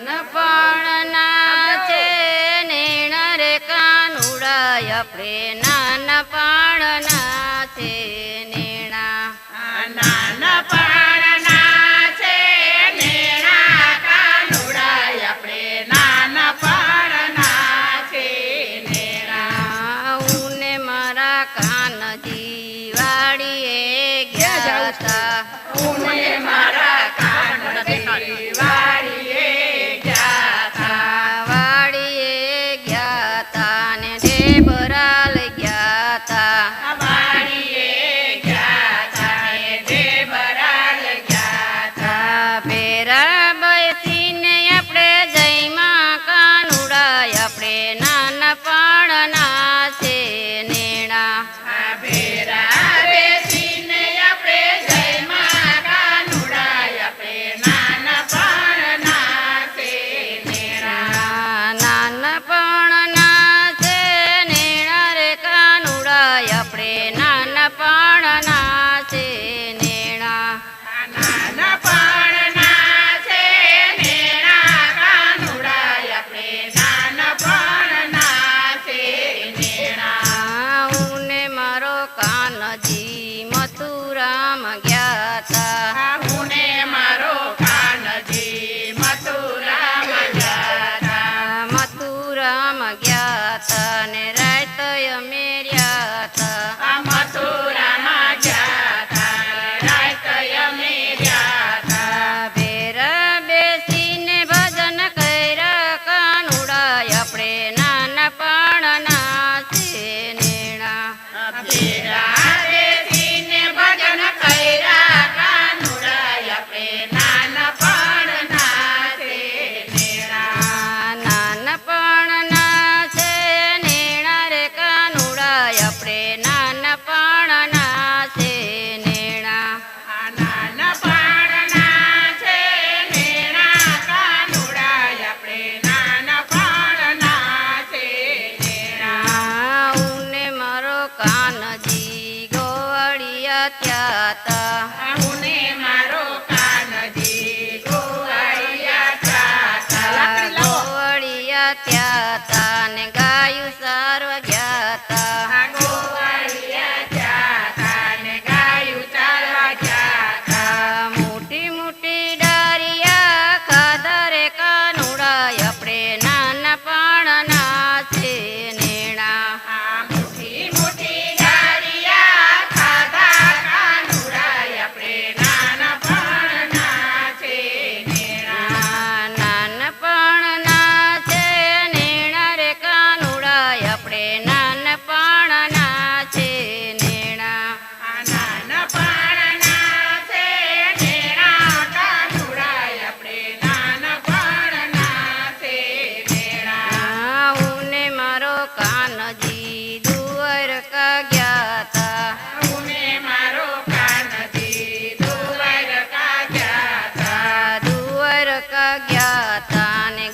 નાનપણના છે નેણ રે કાનુડા આપણે નાનપણના છે નેણા નાનપણના છે નેણા કાનુડા આપણે નાનપણના છે નેણા ઉને મારા કાનજી વાડીએ ગયા હતા ઉને મારા કાનજી વાડીએ ગયા હતા વાડીએ ગયા તા ને ઢેબરા લઈ ગયા તા વાડીએ ગયા હતા ને ઢેબરા લઈ ગયા હતા ભેરા બેસીને આપણે જયમાં કાનુડા આપણે નાનપણના છે નેણા ભેરા બેસીને આપણે જયમાં કાનુડા આપણે નાનપણના છે નેણા નાનપણના છે નેણા રે કાનુડા આપણે નાનપણના છે નેણા નાનપણના છે નેણા કાનુડા આપણે નાનપણના છે નેણા ઉને મારો કાનજી મથુરામાં ગયા તા હુને મારો કાનજી મથુરામાં ગયા હતા મથુરામાં ગયા તા ને રાત અમે રહ્યા તા આ મથુરામાં ગયા હતા રાત અમે ગયા હતા ભેરા બેસીને ભજન કર્યા કાનુડા આપણે નાનપણના છે નેણા ભેરા બેસીને ભજન કર્યા કાનુડા આપણે નાનપણના છે નેણા નાનપણના છે નેણા રે કાનુડા આપણે નાનપણના છે નેણા નાનપણના છે નેણા કાનુડા આપણે નાનપણના છે નેણા ઉને મારો કાનજી ગોવાળિયા ત્યાં તા હુને મારો કાનજી ગોવાળિયા જાતા ગોવાળિયા ત્યાં તા ને ગાયું સારવા ગયા તા ગોવાળિયા જાતા ને ગાયું ચાલવા જાતા મોટી મોટી ડારિયા ખાધા રે કાનુડા આપણે નાનપણના છે નેણા મોટી મોટી ડાળિયા ખાધા કાનુડા આપણે નાનપણના છે નેણા નાનપણના છે નેણા રે કાનુડા આપણે નાનપણના છે નેણા નાનપણના છે નેણા કાનુડા આપણે નાનપણના છે નેણા ઉને મારો કાનજી દ્વારકા ગયા તા હુને મારો કાનજી દ્વારકા ગયા હતા દ્વારકા ગયા તા ને